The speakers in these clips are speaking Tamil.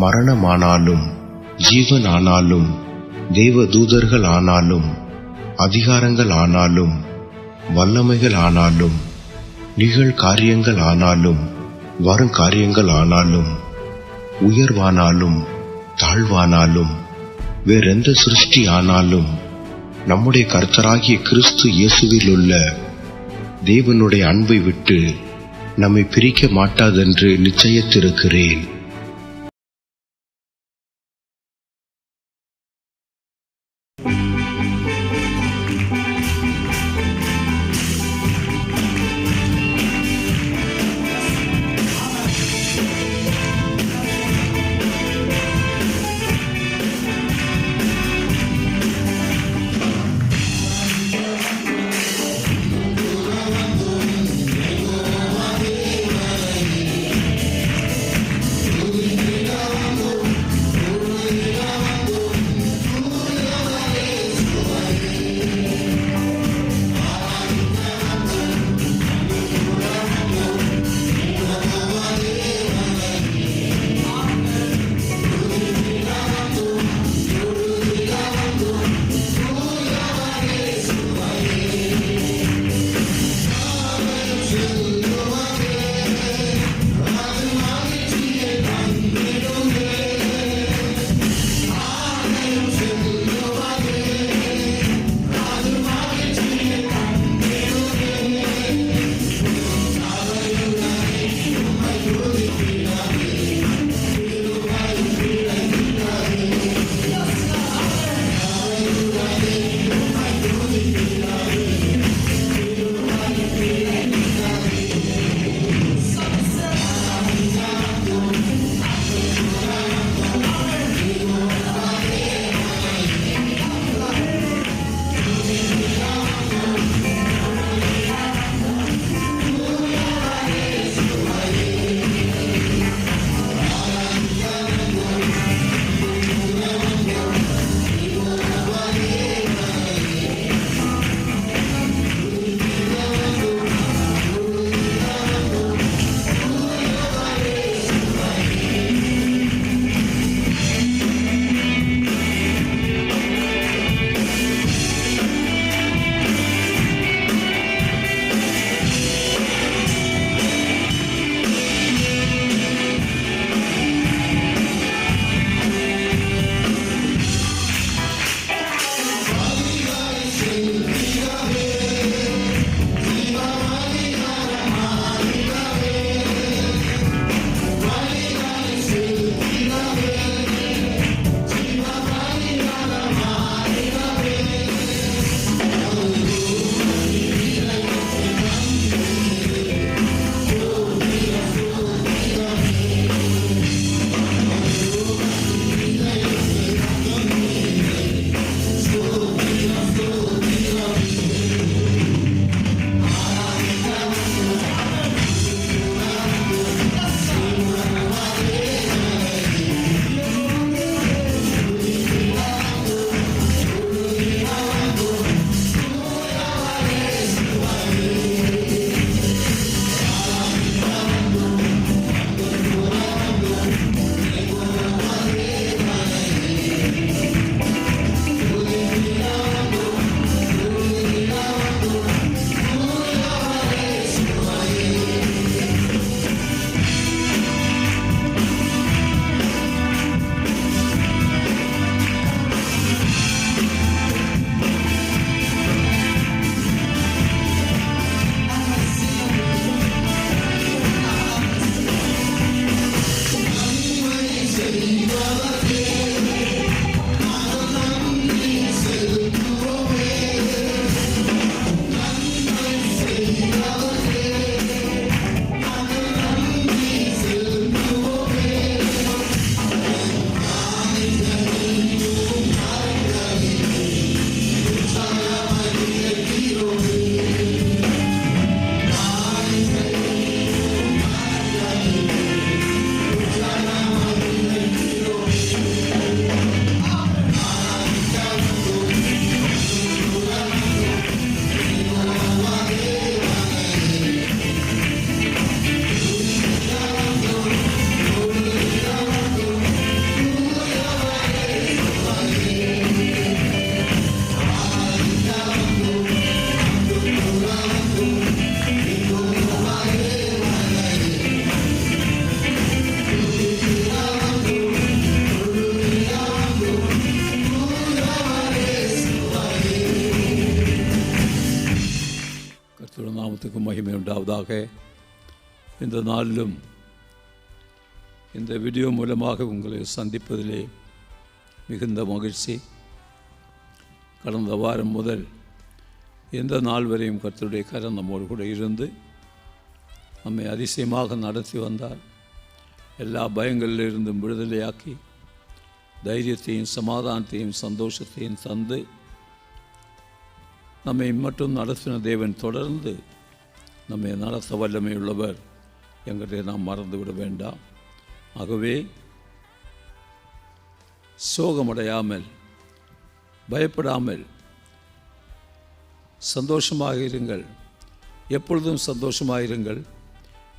மரணமானாலும் ஜீவன் ஆனாலும் தேவ தூதர்கள் ஆனாலும் அதிகாரங்கள் ஆனாலும் வல்லமைகள் ஆனாலும் நிகழ்காரியங்கள் ஆனாலும் வருங்காரியங்கள் ஆனாலும் உயர்வானாலும் தாழ்வானாலும் வேறெந்த சிருஷ்டி ஆனாலும் நம்முடைய கர்த்தராகிய கிறிஸ்து இயேசுவில் உள்ள தேவனுடைய அன்பை விட்டு நம்மை பிரிக்க மாட்டாதென்று நிச்சயித்திருக்கிறேன். நாமத்துக்கு மகிமை உண்டாவதாக. இந்த நாளிலும் இந்த வீடியோ மூலமாக உங்களை சந்திப்பதிலே மிகுந்த மகிழ்ச்சி. கடந்த வாரம் முதல் எந்த நாள் வரையும் கர்த்தருடைய கரம் நம்மோடு கூட இருந்து நம்மை அதிசயமாக நடத்தி வந்தார். எல்லா பயங்களிலிருந்தும் விடுதலையாக்கி தைரியத்தையும் சமாதானத்தையும் சந்தோஷத்தையும் தந்து நம்மை மட்டும் நடத்தின தேவன் தொடர்ந்து நம்மை நடத்த வல்லமையுள்ளவர் என்கிறதை நாம் மறந்துவிட வேண்டாம். ஆகவே சோகமடையாமல் பயப்படாமல் சந்தோஷமாக இருங்கள். எப்பொழுதும் சந்தோஷமாக இருங்கள்.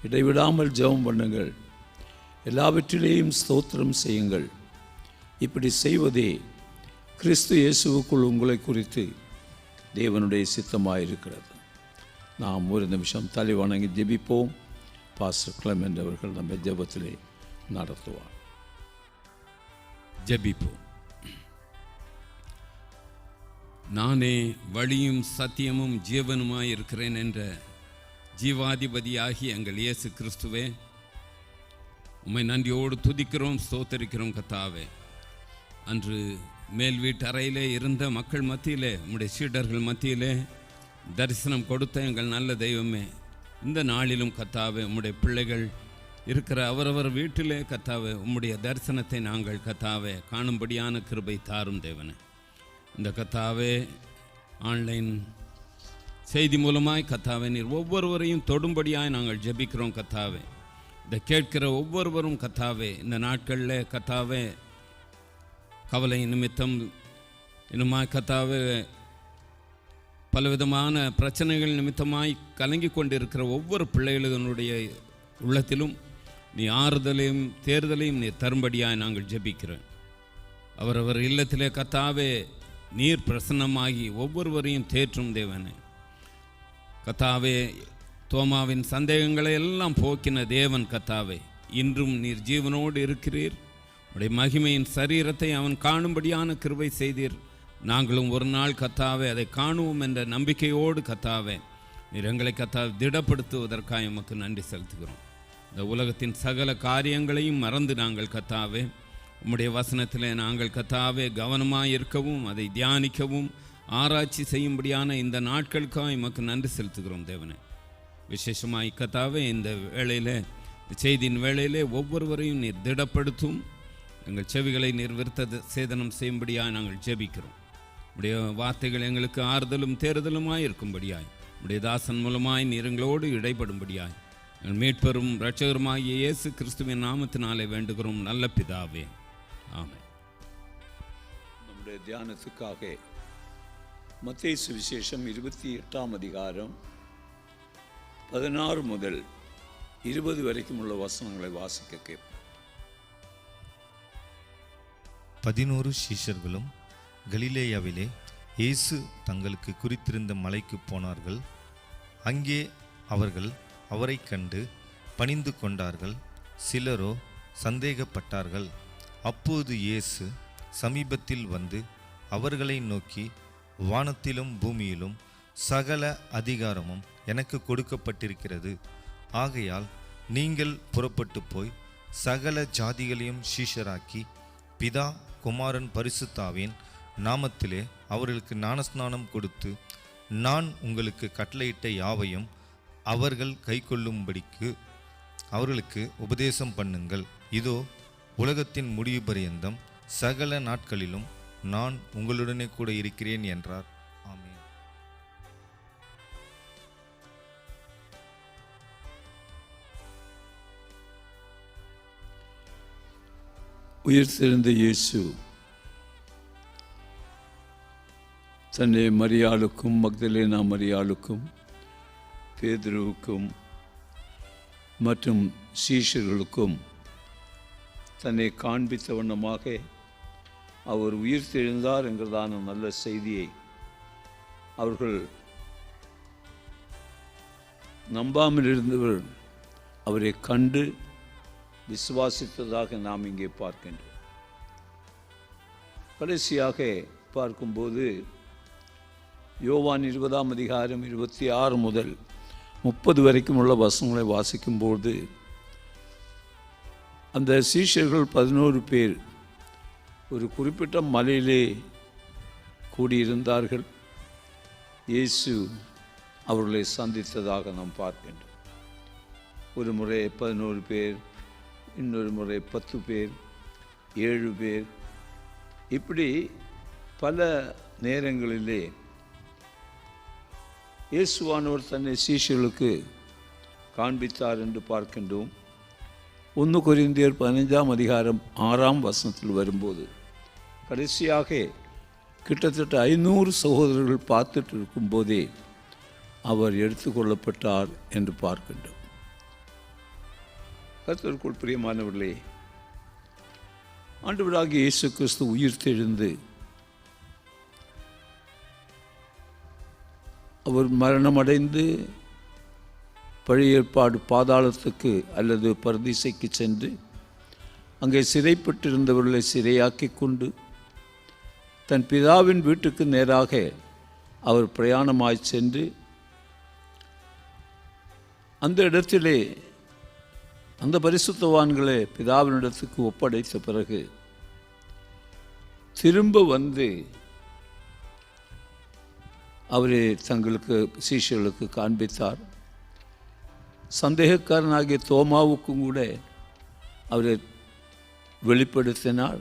இடைவிடாமல் ஜெபம் பண்ணுங்கள். எல்லாவற்றிலேயும் ஸ்தோத்திரம் செய்யுங்கள். இப்படி செய்வதே கிறிஸ்து இயேசுவுக்குள் உங்களை குறித்து தேவனுடைய சித்தமாயிருக்கிறது. நாம் ஒரு நிமிஷம் தலை வணங்கி ஜெபிப்போம். பாஸ்டர் கிளமெண்ட் அவர்கள் நம்ம ஜெபத்திலே நடத்துவார். ஜெபிப்போம். நானே வழியும் சத்தியமும் ஜீவனுமாய் இருக்கிறேன் என்ற ஜீவாதிபதியாகி எங்கள் இயேசு கிறிஸ்துவே, உம்மை நன்றியோடு துதிக்கிறோம், ஸ்தோத்தரிக்கிறோம். கர்த்தாவே, அன்று மேல் வீட்டு அறையிலே இருந்த மக்கள் மத்தியிலே, உம்முடைய சீடர்கள் மத்தியிலே தரிசனம் கொடுத்த எங்கள் நல்ல தெய்வமே, இந்த நாளிலும் கர்த்தாவே உம்முடைய பிள்ளைகள் இருக்கிற அவரவர் வீட்டிலே கர்த்தாவே உம்முடைய தரிசனத்தை நாங்கள் கர்த்தாவே காணும்படியான கிருபை தாரும் தேவனே. இந்த கர்த்தாவே ஆன்லைன் செய்தி மூலமாய் கர்த்தாவே நீர் ஒவ்வொருவரையும் தொடும்படியாய் நாங்கள் ஜெபிக்கிறோம். கர்த்தாவே, இதை கேட்கிற ஒவ்வொருவரும் கர்த்தாவே இந்த நாட்களில் கர்த்தாவே கவலை நிமித்தம் இன்னுமாய் கர்த்தாவே பலவிதமான பிரச்சனைகள் நிமித்தமாய் கலங்கி கொண்டிருக்கிற ஒவ்வொரு பிள்ளைகளுடைய உள்ளத்திலும் நீ ஆறுதலையும் தேர்தலையும் நீ தரும்படியாய் நாங்கள் ஜெபிக்கிறோம். அவரவர் இல்லத்திலே கர்த்தாவே நீர் பிரசன்னமாகி ஒவ்வொருவரையும் தேற்றும் தேவனே. கர்த்தாவே, தோமாவின் சந்தேகங்களை எல்லாம் போக்கின தேவன் கர்த்தாவே, இன்றும் நீர் ஜீவனோடு இருக்கிறீர். உடைய மகிமையின் சரீரத்தை அவன் காணும்படியான கிருபை செய்தீர். நாங்களும் ஒரு நாள் கர்த்தாவே அதை காணுவோம் என்ற நம்பிக்கையோடு கர்த்தாவே நீர் எங்களை கர்த்தாவே திடப்படுத்துவதற்காக எமக்கு நன்றி செலுத்துகிறோம். இந்த உலகத்தின் சகல காரியங்களையும் மறந்து நாங்கள் கர்த்தாவே உம்முடைய வசனத்தில் நாங்கள் கர்த்தாவே கவனமாக இருக்கவும் அதை தியானிக்கவும் ஆராய்ச்சி செய்யும்படியான இந்த நாட்களுக்காக எமக்கு நன்றி செலுத்துகிறோம் தேவனே. விசேஷமாய் கர்த்தாவே இந்த வேளையில் செய்தியின் வேளையிலே ஒவ்வொருவரையும் நீர் திடப்படுத்தும். எங்கள் செவிகளை நீர் விருத்த சேதனம் செய்யும்படியாய் நாங்கள் ஜெபிக்கிறோம். உடைய வார்த்தைகள் எங்களுக்கு ஆறுதலும் தேறுதலுமாய் இருக்கும்படியாய் உடைய தாசன் மூலமாய் நீர் எங்களோடு இடைப்படும்படியாய் எங்கள் மீட்பெரும் இரட்சகருமாகிய இயேசு கிறிஸ்துவின் நாமத்தினாலே வேண்டுகிறோம் நல்ல பிதாவே, ஆமென். நம்முடைய தியானத்துக்காக மத்தேயு சுவிசேஷம் 28ஆம் அதிகாரம் 16 முதல் 20 வரைக்கும் உள்ள வசனங்களை வாசிக்க கேட்போம். 11 சீஷர்களும் கலிலேயாவிலே இயேசு தங்களுக்கு குறித்திருந்த மலைக்கு போனார்கள். அங்கே அவர்கள் அவரை கண்டு பணிந்து கொண்டார்கள். சிலரோ சந்தேகப்பட்டார்கள். அப்போது இயேசு சமீபத்தில் வந்து அவர்களை நோக்கி, வானத்திலும் பூமியிலும் சகல அதிகாரமும் எனக்கு கொடுக்கப்பட்டிருக்கிறது. ஆகையால் நீங்கள் புறப்பட்டு போய் சகல ஜாதிகளையும் சீஷராக்கி பிதா குமாரன் பரிசுத்தாவின் நாமத்திலே அவர்களுக்கு ஞானஸ்நானம் கொடுத்து நான் உங்களுக்கு கட்டளையிட்ட யாவையும் அவர்கள் கைக்கொள்ளும்படிக்கு அவர்களுக்கு உபதேசம் பண்ணுங்கள். இதோ உலகத்தின் முடிவு பரியந்தம் சகல நாட்களிலும் நான் உங்களுடனே கூட இருக்கிறேன் என்றார். ஆமென். உயிர்த்தெழுந்த இயேசு தன்னை மரியாளுக்கும் மக்தலேனா மரியாளுக்கும் பேதுருவுக்கும் மற்றும் சீஷர்களுக்கும் தன்னை காண்பித்த வண்ணமாக அவர் உயிர்த்தெழுந்தார் என்கிறதான நல்ல செய்தியை அவர்கள் நம்பாமல் இருந்தவர் அவரை கண்டு விசுவாசித்ததாக நாம் இங்கே பார்க்கின்றோம். கடைசியாக பார்க்கும்போது யோவான் 20ஆம் அதிகாரம் 26 முதல் 30 வரைக்கும் உள்ள வசனங்களை வாசிக்கும்போது அந்த சீஷர்கள் 11 பேர் ஒரு குறிப்பிட்ட மலையிலே கூடியிருந்தார்கள். இயேசு அவர்களை சந்தித்ததாக நாம் பார்க்கின்றோம். ஒரு முறை 11 பேர், இன்னொரு முறை 10 பேர், 7 பேர், இப்படி பல நேரங்களிலே இயேசுவானவர் தன்னை சீஷர்களுக்கு காண்பித்தார் என்று பார்க்கின்றோம். 1 கொரிந்தியர் 15ஆம் அதிகாரம் 6ஆம் வசனத்தில் வரும்போது கடைசியாக கிட்டத்தட்ட 500 சகோதரர்கள் பார்த்துட்டு இருக்கும்போதே அவர் எடுத்துக்கொள்ளப்பட்டார் என்று பார்க்கின்றோம். கர்த்தருக்குள் பிரியமானவர்களே, ஆண்டவராகிய இயேசு கிறிஸ்து உயிர்த்தெழுந்து அவர் மரணமடைந்து பழைய ஏற்பாடு பாதாளத்துக்கு அல்லது பரதீசைக்கு சென்று அங்கே சிறைப்பட்டிருந்தவர்களை சிறையாக்கி கொண்டு தன் பிதாவின் வீட்டுக்கு நேராக அவர் பிரயாணமாய் சென்று அந்த இடத்திலே அந்த பரிசுத்தவான்களை பிதாவினிடத்துக்கு ஒப்படைத்த பிறகு திரும்ப வந்து அவரே தங்களுக்கு சீஷர்களுக்கு காண்பித்தார். சந்தேகக்காரனாகிய தோமாவுக்கும் கூட அவரை வெளிப்படுத்தினார்.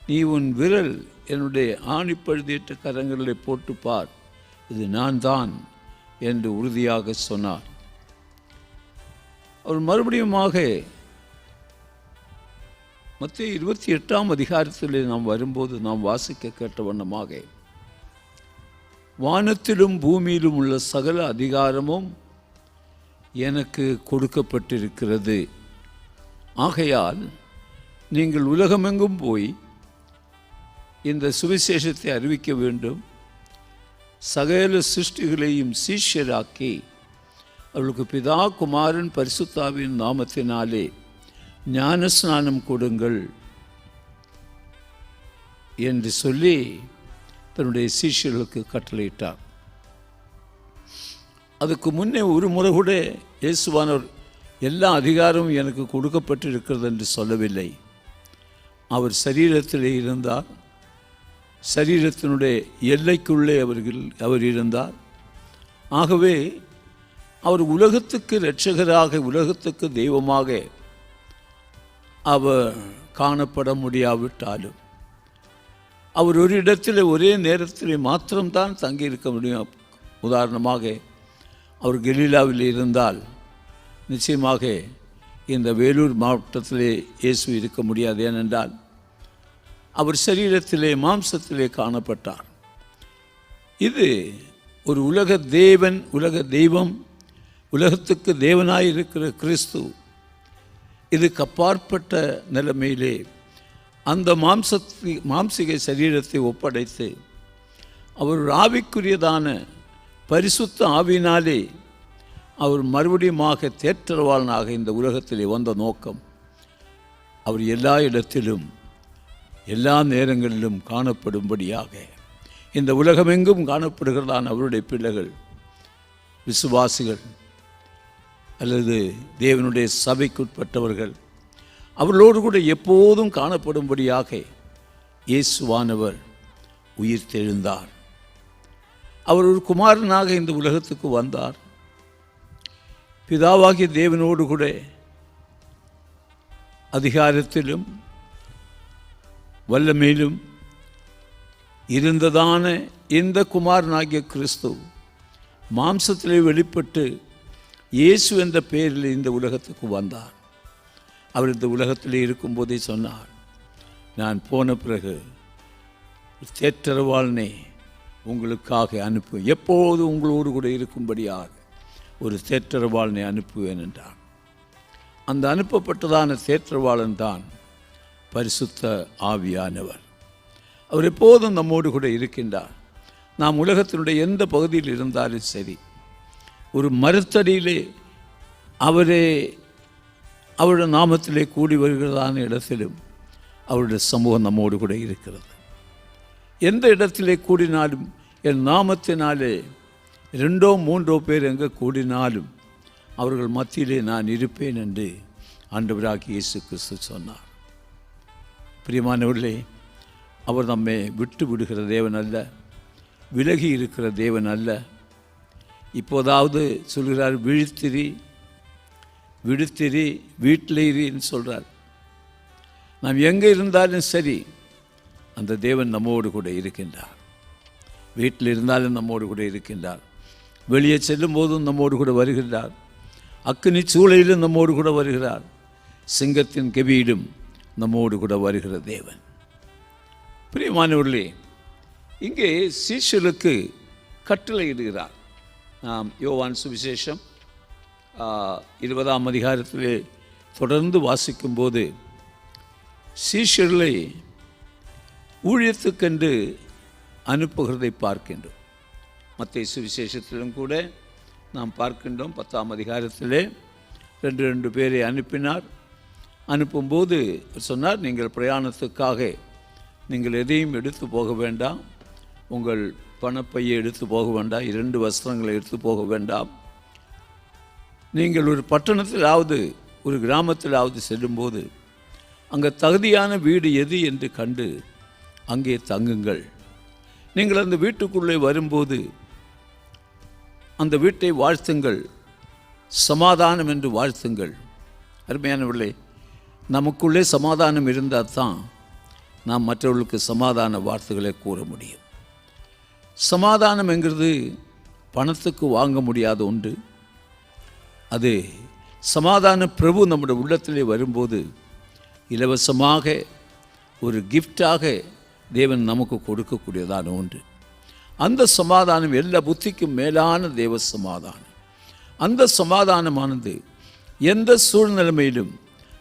நீ உன் விரல் என்னுடைய ஆணிப்பழுதியிட்ட கரங்களில் போட்டு பார், இது நான் தான் என்று உறுதியாக சொன்னார். அவர் மறுபடியுமாக மத்தேயு 28ஆம் அதிகாரத்தில் நாம் வரும்போது நாம் வாசிக்க கேட்ட வண்ணமாக வானத்திலும் பூமியிலும் உள்ள சகல அதிகாரமும் எனக்கு கொடுக்கப்பட்டிருக்கிறது. ஆகையால் நீங்கள் உலகமெங்கும் போய் இந்த சுவிசேஷத்தை அறிவிக்க வேண்டும், சகல சிருஷ்டிகளையும் சீஷராக்கி அவளுக்கு பிதா குமாரன் பரிசுத்தாவின் நாமத்தினாலே ஞானஸ்நானம் கொடுங்கள் என்று சொல்லி தன்னுடைய சீஷர்களுக்கு கட்டளையிட்டார். அதுக்கு முன்னே ஒரு முறை கூட இயேசுவானவர் எல்லா அதிகாரமும் எனக்கு கொடுக்கப்பட்டிருக்கிறது என்று சொல்லவில்லை. அவர் சரீரத்தில் இருந்தார், சரீரத்தினுடைய எல்லைக்குள்ளே அவர் இருந்தார். ஆகவே அவர் உலகத்துக்கு இரட்சகராக, உலகத்துக்கு தெய்வமாக அவர் காணப்பட முடியாவிட்டாலும் அவர் ஒரு இடத்தில் ஒரே நேரத்தில் மாத்திரம்தான் தங்கியிருக்க முடியும். உதாரணமாக அவர் கலிலாவில் இருந்தால் நிச்சயமாக இந்த வேலூர் மாவட்டத்திலே இயேசு இருக்க முடியாது. ஏனென்றால் அவர் சரீரத்திலே மாம்சத்திலே காணப்பட்டார். இது ஒரு உலக தேவன், உலக தெய்வம், உலகத்துக்கு தேவனாயிருக்கிற கிறிஸ்து இதுக்கு அப்பாற்பட்ட நிலைமையிலே அந்த மாம்சிக சரீரத்தை ஒப்படைத்து அவர் ஆவிக்குரியதான பரிசுத்த ஆவியினாலே அவர் மறுபடியுமாக தேற்றரவாளனாக இந்த உலகத்திலே வந்த நோக்கம் அவர் எல்லா இடத்திலும் எல்லா நேரங்களிலும் காணப்படும்படியாக, இந்த உலகமெங்கும் காணப்படுகிறதான அவருடைய பிள்ளைகள், விசுவாசிகள் அல்லது தேவனுடைய சபைக்குட்பட்டவர்கள் அவர்களோடு கூட எப்போதும் காணப்படும்படியாக இயேசுவானவர் உயிர்த்தெழுந்தார். அவர் ஒரு குமாரனாக இந்த உலகத்துக்கு வந்தார். பிதாவாகிய தேவனோடு கூட அதிகாரத்திலும் வல்லமையிலும் இருந்ததான இந்த குமாரனாகிய கிறிஸ்து மாம்சத்திலே வெளிப்பட்டு இயேசு என்ற பெயரில் இந்த உலகத்துக்கு வந்தார். அவர் இந்த உலகத்திலே இருக்கும்போதே சொன்னார், நான் போன பிறகு தேற்றரவாளனை உங்களுக்காக அனுப்புவேன், எப்போது உங்களோடு கூட இருக்கும்படியாக ஒரு தேற்றரவாளனை அனுப்புவேன் என்றார். அந்த அனுப்பப்பட்டதான தேற்றரவாளன் தான் பரிசுத்த ஆவியானவர். அவர் எப்போதும் நம்மோடு கூட இருக்கின்றார். நாம் உலகத்தினுடைய எந்த பகுதியில் இருந்தாலும் சரி, ஒரு மரத்தடியிலே அவருடைய நாமத்திலே கூடி வருகிறதான இடத்திலும் அவருடைய சமூகம் நம்மோடு கூட இருக்கிறது. எந்த இடத்திலே கூடினாலும் என் நாமத்தினாலே 2 3 பேர் எங்கே கூடினாலும் அவர்கள் மத்தியிலே நான் இருப்பேன் என்று ஆண்டவராகிய இயேசு கிறிஸ்து சொன்னார். பிரியமானவர்களே, அவர் நம்மை விட்டு விடுகிற தேவன் அல்ல, விலகி இருக்கிற தேவன் அல்ல. இப்போதாவது சொல்கிறார், விழித்திரி விழித்திரி வீட்டில் இரின்னு சொல்கிறார். நாம் எங்கே இருந்தாலும் சரி அந்த தேவன் நம்மோடு கூட இருக்கின்றார். வீட்டில் இருந்தாலும் நம்மோடு கூட இருக்கின்றார். வெளியே செல்லும் போதும் நம்மோடு கூட வருகின்றார். அக்கினி சூளையிலும் நம்மோடு கூட வருகிறார். சிங்கத்தின் கெபியிலும் நம்மோடு கூட வருகிற தேவன். பிரியமானவர்களே, இங்கே சீஷர்களுக்கு கட்டளை இடுகிறார். நாம் யோவான் சுவிசேஷம் 20ஆம் அதிகாரத்திலே தொடர்ந்து வாசிக்கும்போது சீஷர்களை ஊழியத்துக்கென்று அனுப்புகிறதை பார்க்கின்றோம். மத்தேயு சுவிசேஷத்திலும் கூட நாம் பார்க்கின்றோம். 10ஆம் அதிகாரத்திலே 2 பேரை அனுப்பினார். அனுப்பும்போது சொன்னார், நீங்கள் பிரயாணத்துக்காக நீங்கள் எதையும் எடுத்து போக வேண்டாம், உங்கள் பணப்பையை எடுத்து போக வேண்டாம், 2 வஸ்திரங்களை எடுத்து போக வேண்டாம். நீங்கள் ஒரு பட்டணத்திலாவது ஒரு கிராமத்திலாவது செல்லும்போது அங்கே தகுதியான வீடு எது என்று கண்டு அங்கே தங்குங்கள். நீங்கள் அந்த வீட்டுக்குள்ளே வரும்போது அந்த வீட்டை வாழ்த்துங்கள், சமாதானம் என்று வாழ்த்துங்கள். அருமையானவர்களே, நமக்குள்ளே சமாதானம் இருந்தால் தான் நாம் மற்றவர்களுக்கு சமாதான வார்த்தைகளை கூற முடியும். சமாதானம் என்கிறது பணத்துக்கு வாங்க முடியாத ஒன்று. அது சமாதான பிரபு நம்முடைய உள்ளத்திலே வரும்போது இலவசமாக ஒரு கிஃப்டாக தேவன் நமக்கு கொடுக்கக்கூடியதான ஒன்று. அந்த சமாதானம் எல்லா புத்திக்கும் மேலான தேவ சமாதானம். அந்த சமாதானமானது எந்த சூழ்நிலைமையிலும்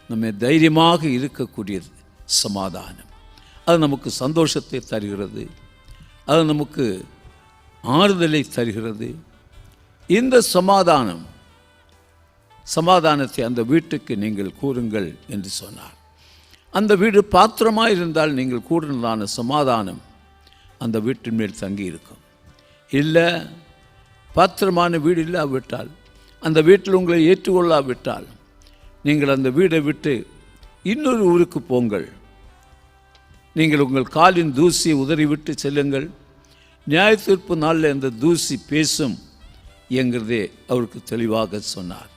நம்ம தைரியமாக இருக்கக்கூடியது சமாதானம். அது நமக்கு சந்தோஷத்தை தருகிறது, அது நமக்கு ஆறுதலை தருகிறது. இந்த சமாதானத்தை அந்த வீட்டுக்கு நீங்கள் கூறுங்கள் என்று சொன்னார். அந்த வீடு பாத்திரமாக இருந்தால் நீங்கள் கூறினதான சமாதானம் அந்த வீட்டின் மேல் தங்கி இருக்கும். இல்லை, பாத்திரமான வீடு இல்லாவிட்டால், அந்த வீட்டில் உங்களை ஏற்றுக்கொள்ளாவிட்டால் நீங்கள் அந்த வீடை விட்டு இன்னொரு ஊருக்கு போங்கள். நீங்கள் உங்கள் காலின் தூசியை உதறிவிட்டு செல்லுங்கள். நியாயத்தீர்ப்பு நாளில் அந்த தூசி பேசும் என்கிறதே அவருக்கு தெளிவாக சொன்னார்.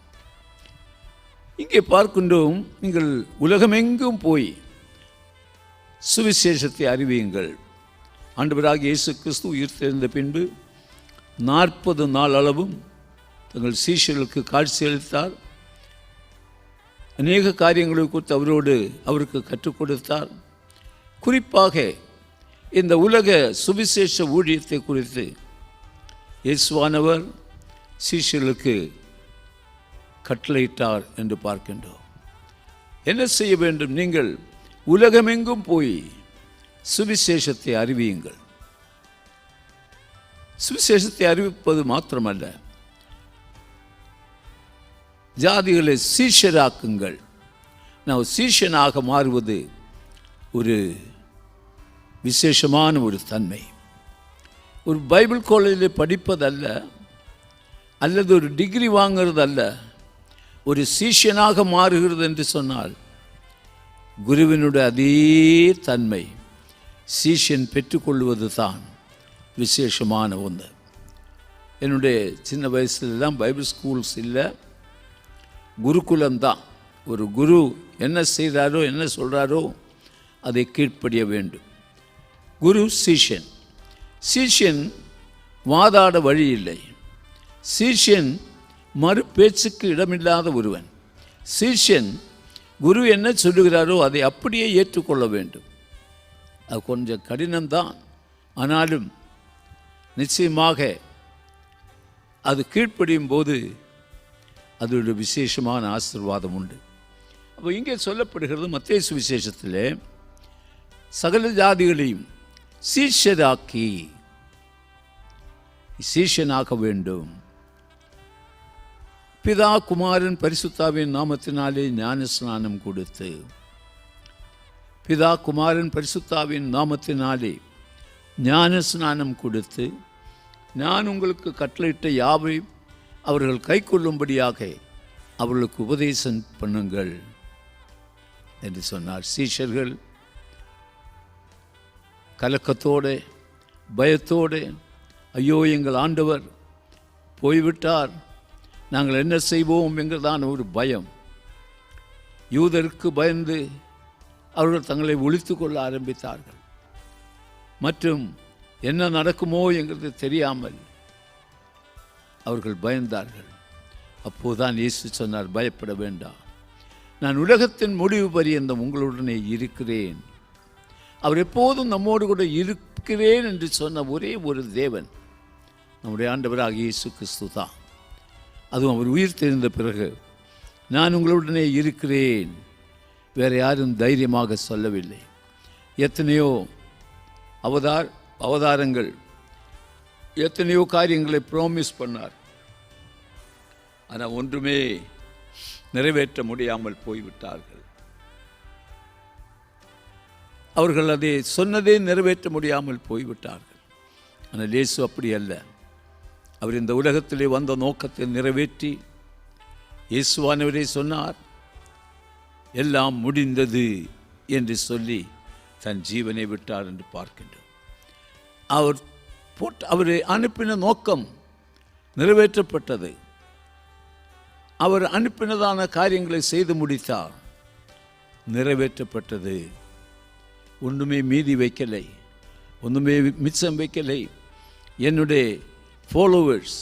இங்கே பார்க்கின்றோம், நீங்கள் உலகமெங்கும் போய் சுவிசேஷத்தை அறிவியுங்கள். ஆண்டவராகிய இயேசு கிறிஸ்து உயிர் தெரிந்த பின்பு 40 நாள் அளவும் தங்கள் சீஷர்களுக்கு காட்சியளித்தார். அநேக காரியங்களை குறித்து அவருக்கு கற்றுக் கொடுத்தார். குறிப்பாக இந்த உலக சுவிசேஷ ஊழியத்தை குறித்து இயேசுவானவர் சீஷர்களுக்கு கட்டளையிட்டார் என்று பார்க்கின்றோம். என்ன செய்ய வேண்டும்? நீங்கள் உலகமெங்கும் போய் சுவிசேஷத்தை அறிவியுங்கள். சுவிசேஷத்தை அறிவிப்பது மாத்திரமல்ல, ஜாதிகளை சீஷராக்குங்கள். நான் சீஷனாக மாறுவது ஒரு விசேஷமான ஒரு தன்மை. ஒரு பைபிள் காலேஜில் படிப்பதல்ல, அல்லது ஒரு டிகிரி வாங்கிறது அல்ல. ஒரு சீஷனாக மாறுகிறது என்று சொன்னால் குருவினுடைய அதே தன்மை சீஷன் பெற்றுக்கொள்வது தான் விசேஷமான ஒன்று. என்னுடைய சின்ன வயசுலலாம் பைபிள் ஸ்கூல்ஸ் இல்லை, குருகுலம்தான். ஒரு குரு என்ன செய்கிறாரோ என்ன சொல்கிறாரோ அதை கீழ்ப்படிய வேண்டும். குரு சீஷன். சீஷன் வாதாட வழி இல்லை. சீஷன் மறு பேச்சுக்கு இடமில்லாத ஒருவன். சீஷன் குரு என்ன சொல்லுகிறாரோ அதை அப்படியே ஏற்றுக்கொள்ள வேண்டும். அது கொஞ்சம் கடினம்தான், ஆனாலும் நிச்சயமாக அது கீழ்ப்படியும் போது அதோட விசேஷமான ஆசீர்வாதம் உண்டு. அப்போ இங்கே சொல்லப்படுகிறது மத்தேயு சுவிசேஷத்திலே சகல ஜாதிகளையும் சீஷராக்கி, சீஷனாக வேண்டும். பிதா குமாரன் பரிசுத்தாவின் நாமத்தினாலே ஞான ஸ்நானம் கொடுத்து, பிதா குமாரன் பரிசுத்தாவின் நாமத்தினாலே ஞான ஸ்நானம் கொடுத்து நான் உங்களுக்கு கட்டளையிட்ட யாவையும் அவர்கள் கைக்கொள்ளும்படியாக அவர்களுக்கு உபதேசம் பண்ணுங்கள் என்று சொன்னார். சீஷர்கள் கலக்கத்தோடு பயத்தோடு, ஐயோ எங்கள் ஆண்டவர் போய்விட்டார், நாங்கள் என்ன செய்வோம் என்கிறதான ஒரு பயம். யூதருக்கு பயந்து அவர்கள் தங்களை ஒழித்து கொள்ள ஆரம்பித்தார்கள். மற்றும் என்ன நடக்குமோ என்கிறது தெரியாமல் அவர்கள் பயந்தார்கள். அப்போதுதான் இயேசு சொன்னார், பயப்பட வேண்டாம், நான் உலகத்தின் முடிவு பரியந்தம் உங்களுடனே இருக்கிறேன். அவர் எப்போதும் நம்மோடு கூட இருக்கிறேன் என்று சொன்ன ஒரே ஒரு தேவன் நம்முடைய ஆண்டவராக இயேசு கிறிஸ்து தான். அதுவும் அவர் உயிர் தெரிந்த பிறகு நான் உங்களுடனே இருக்கிறேன், வேறு யாரும் தைரியமாக சொல்லவில்லை. எத்தனையோ அவதாரங்கள், எத்தனையோ காரியங்களை ப்ராமிஸ் பண்ணார். ஆனால் ஒன்றுமே நிறைவேற்ற முடியாமல் போய்விட்டார்கள். அவர்கள் அதை சொன்னதே நிறைவேற்ற முடியாமல் போய்விட்டார்கள். ஆனால் இயேசு அப்படி அல்ல. அவர் இந்த உலகத்திலே வந்த நோக்கத்தை நிறைவேற்றி இயேசுவானவரே சொன்னார், எல்லாம் முடிந்தது என்று சொல்லி தன் ஜீவனை விட்டார் என்று பார்க்கின்றோம். அவரை அனுப்பின நோக்கம் நிறைவேற்றப்பட்டது. அவர் அனுப்பினதான காரியங்களை செய்து முடித்தார், நிறைவேற்றப்பட்டது. ஒன்றுமே மீதி வைக்கலை, ஒன்றுமே மிச்சம் வைக்கலை. என்னுடைய ஃபாலோவர்ஸ்,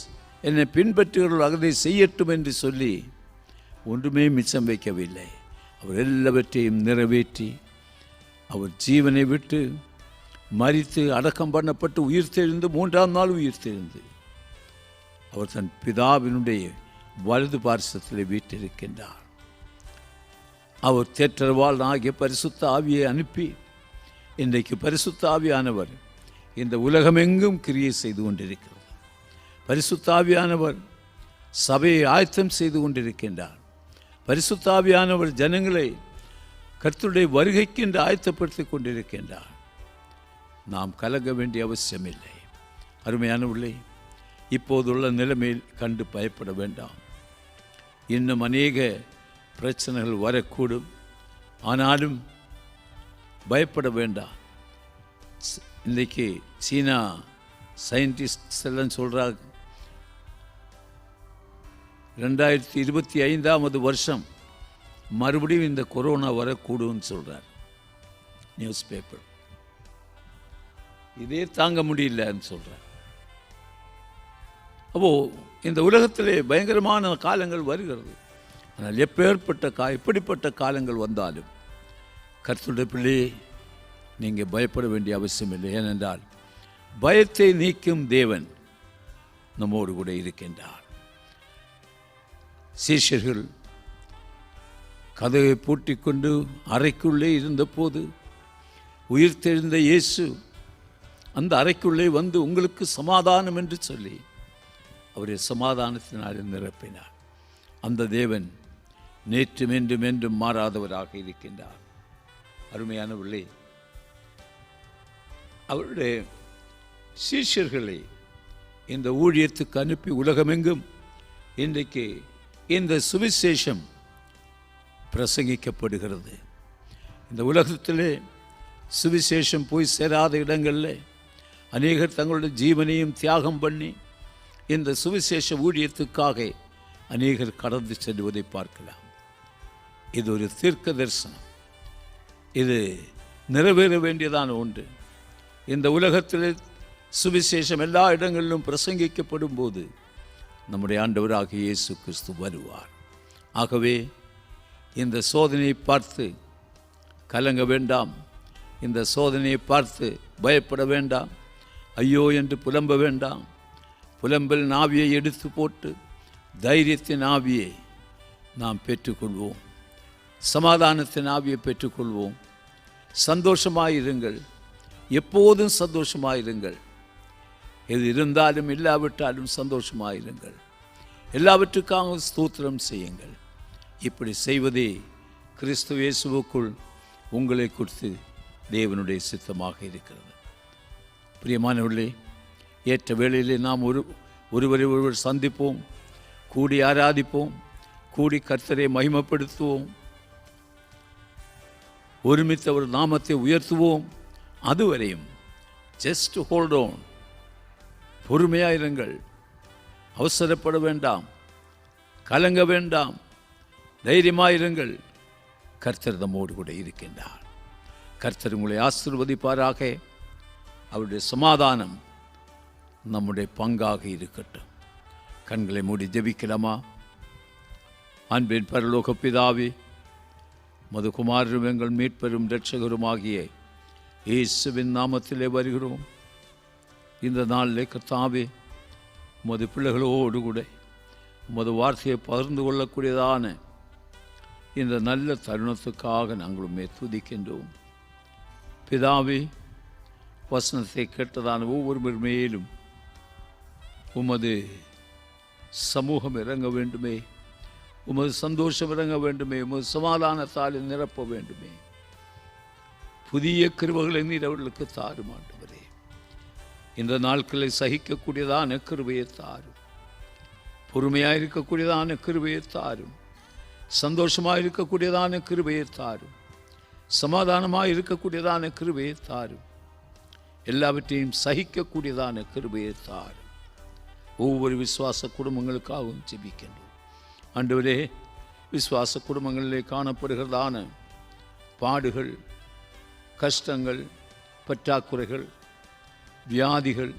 என்னை பின்பற்றுகிறவர்கள் அதை செய்யட்டும் என்று சொல்லி ஒன்றுமே மிச்சம் வைக்கவில்லை. அவர் எல்லாவற்றையும் நிறைவேற்றி அவர் ஜீவனை விட்டு மரித்து அடக்கம் பண்ணப்பட்டு உயிர்த்தெழுந்து 3ஆம் நாள் உயிர்த்தெழுந்து அவர் தன் பிதாவினுடைய வலது பார்சத்தில் வீற்றிருக்கின்றார். அவர் தேற்றவாள் ஆகிய பரிசுத்த ஆவியை அனுப்பி இன்றைக்கு பரிசுத்த ஆவியானவர் இந்த உலகமெங்கும் கிரியை செய்து கொண்டிருக்கிறது. பரிசுத்த ஆவியானவர் சபையை ஆயத்தம் செய்து கொண்டிருக்கின்றார். பரிசுத்த ஆவியானவர் ஜனங்களை கர்த்தருடைய வருகைக்கு என்று ஆயத்தப்படுத்தி கொண்டிருக்கின்றார். நாம் கலங்க வேண்டிய அவசியமில்லை. அருமையானவர்களே, இப்போதுள்ள நிலைமையில் கண்டு பயப்பட வேண்டாம். இன்னும் அநேக பிரச்சனைகள் வரக்கூடும். ஆனாலும் பயப்பட வேண்டாம். இன்றைக்கு சீனா சயின்டிஸ்ட்ஸ் எல்லாம் சொல்கிறாங்க, 2025 வருஷம் மறுபடியும் இந்த கொரோனா வரக்கூடும்னு சொல்கிறார் நியூஸ் பேப்பர். இதே தாங்க முடியலன்னு சொல்கிறார். அப்போது இந்த உலகத்திலே பயங்கரமான காலங்கள் வருகிறது. ஆனால் எப்படிப்பட்ட காலங்கள் வந்தாலும் கர்த்தருடைய பிள்ளையே, நீங்கள் பயப்பட வேண்டிய அவசியம் இல்லை. ஏனென்றால் பயத்தை நீக்கும் தேவன் நம்மோடு கூட இருக்கின்றார். சீஷர்கள் கதவை பூட்டிக்கொண்டு அறைக்குள்ளே இருந்தபோது உயிர்த்தெழுந்த இயேசு அந்த அறைக்குள்ளே வந்து உங்களுக்கு சமாதானம் என்று சொல்லி அவருடைய சமாதானத்தினால் நிரப்பினார். அந்த தேவன் நேற்றும் என்றும் மாறாதவராக இருக்கின்றார். அருமையானவர்களே, அவருடைய சீஷர்களை இந்த ஊழியத்துக்கு அனுப்பி உலகமெங்கும் இன்றைக்கு இந்த சுவிசேஷம் பிரசங்கிக்கப்படுகிறது. இந்த உலகத்திலே சுவிசேஷம் போய் சேராத இடங்களில் அநேகர் தங்களுடைய ஜீவனையும் தியாகம் பண்ணி இந்த சுவிசேஷ ஊழியத்துக்காக அநேகர் கடந்து செல்வதை பார்க்கலாம். இது ஒரு தீர்க்க தரிசனம். இது நிறைவேற வேண்டியதான ஒன்று. இந்த உலகத்தில் சுவிசேஷம் எல்லா இடங்களிலும் பிரசங்கிக்கப்படும் போது நம்முடைய ஆண்டவராகிய இயேசு கிறிஸ்து வருவார். ஆகவே இந்த சோதனையை பார்த்து கலங்க வேண்டாம். இந்த சோதனையை பார்த்து பயப்பட வேண்டாம். ஐயோ என்று புலம்ப வேண்டாம். புலம்பல் நாவியை எடுத்து போட்டு தைரியத்தின் ஆவியை நாம் பெற்றுக்கொள்வோம். சமாதானத்தின் ஆவியை பெற்றுக்கொள்வோம். சந்தோஷமாயிருங்கள், எப்போதும் சந்தோஷமாயிருங்கள். எது இருந்தாலும் இல்லாவிட்டாலும் சந்தோஷமாயிருங்கள். எல்லாவற்றுக்காக ஸ்தோத்திரம் செய்யுங்கள். இப்படி செய்வதே கிறிஸ்து இயேசுவுக்குள் உங்களை குறித்து தேவனுடைய சித்தமாக இருக்கிறது. பிரியமானவர்களே, ஏற்ற வேளையிலே நாம் ஒருவரை ஒருவர் சந்திப்போம், கூடி ஆராதிப்போம், கூடி கர்த்தரை மகிமைப்படுத்துவோம், ஒருமித்த ஒரு நாமத்தை உயர்த்துவோம். அதுவரையும் ஜஸ்ட் ஹோல்ட் ஆன், பொறுமையாயிருங்கள், அவசரப்பட வேண்டாம், கலங்க வேண்டாம், தைரியமாயிருங்கள். கர்த்தர் நம்மோடு கூட இருக்கின்றார். கர்த்தர் உங்களை ஆசீர்வதிப்பாராக. அவருடைய சமாதானம் நம்முடைய பங்காக இருக்கட்டும். கண்களை மூடி ஜெபிக்கலாமா? அன்பின் பரலோக பிதாவே, மதுகுமாரரும் எங்கள் மீட்பெரும் இரட்சகருமாகிய இயேசுவின் நாமத்திலே வருகிறோம். இந்த நாளிலே கர்த்தாவே, உமது பிள்ளைகளோடு கூட உமது வார்த்தையை பகிர்ந்து கொள்ளக்கூடியதான இந்த நல்ல தருணத்துக்காக நாங்களுமே துதிக்கின்றோம். பிதாவே, வசனத்தை கேட்டதான ஒவ்வொருவர் மேலும் உமது சமூகம் இறங்க வேண்டுமே, உமது சந்தோஷம் இறங்க வேண்டுமே, உமது சமாதானத்தால் நிரப்ப வேண்டுமே. புதிய கிருபைகளை நீர் அவர்களுக்கு தாரும் ஆண்டவரே. இந்த நாட்களை சகிக்கக்கூடியதான கிருபையை தாரும், பொறுமையாக இருக்கக்கூடியதான கிருபையை தாரும், சந்தோஷமாக இருக்கக்கூடியதான கிருபையை தாரும், சமாதானமாக இருக்கக்கூடியதான கிருபையை தாரும், எல்லாவற்றையும் சகிக்கக்கூடியதான கிருபையை தாரும். ஒவ்வொரு விசுவாச குடும்பங்களுக்காகவும் ஜெபிக்கின்றோம் ஆண்டவரே. விசுவாச குடும்பங்களிலே காணப்படுகிறதான பாடுகள், கஷ்டங்கள், பற்றாக்குறைகள், வியாதிகள்,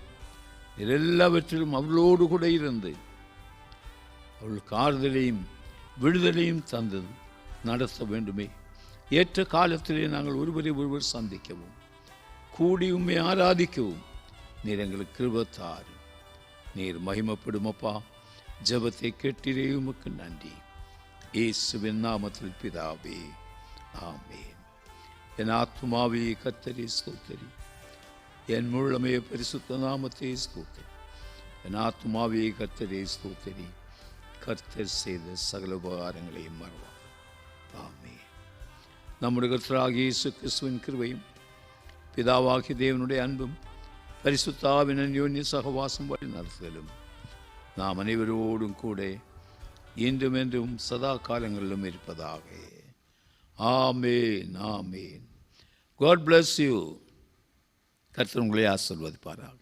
எல்லாவற்றிலும் அவளோடு கூட இருந்து அவளுக்கு ஆறுதலையும் விடுதலையும் தந்தது நடத்த வேண்டுமே. ஏற்ற காலத்திலே நாங்கள் ஒருவரை ஒருவர் சந்திக்கவும், கூடி உம்மை ஆராதிக்கவும் நீர் எங்களுக்கு கிருபை தாரும். நீர் மகிமைப்படுமப்பா. ஜெபத்தை கேட்டீரே, உமக்கு நன்றி. இயேசுவின் நாமத்தில் பிதாவே, ஆமென். என் ஆத்துமாவே கர்த்தரை ஸ்தோத்திரி, என் முழுமே பரிசுத்த நாமத்தை ஸ்தோத்திரி. என் ஆத்துமாவே கர்த்தரை ஸ்தோத்திரி, கர்த்தர் செய்த சகல உபகாரங்களையும் மறவார். ஆமென். நம்முடைய கர்த்தராகிய இயேசு கிறிஸ்துவின் கிருபையும் பிதாவாகிய தேவனுடைய அன்பும் பரிசுத்த ஆவியின் அந்யோன்ய சகவாசம் வழி நடத்துதலும் நாம் அனைவரோடும் கூட இன்றும் என்றும் சதா காலங்களிலும் இருப்பதாக. ஆமென், ஆமென். God bless you. கர்த்தர் உங்களை ஆசீர்வதிப்பாராக.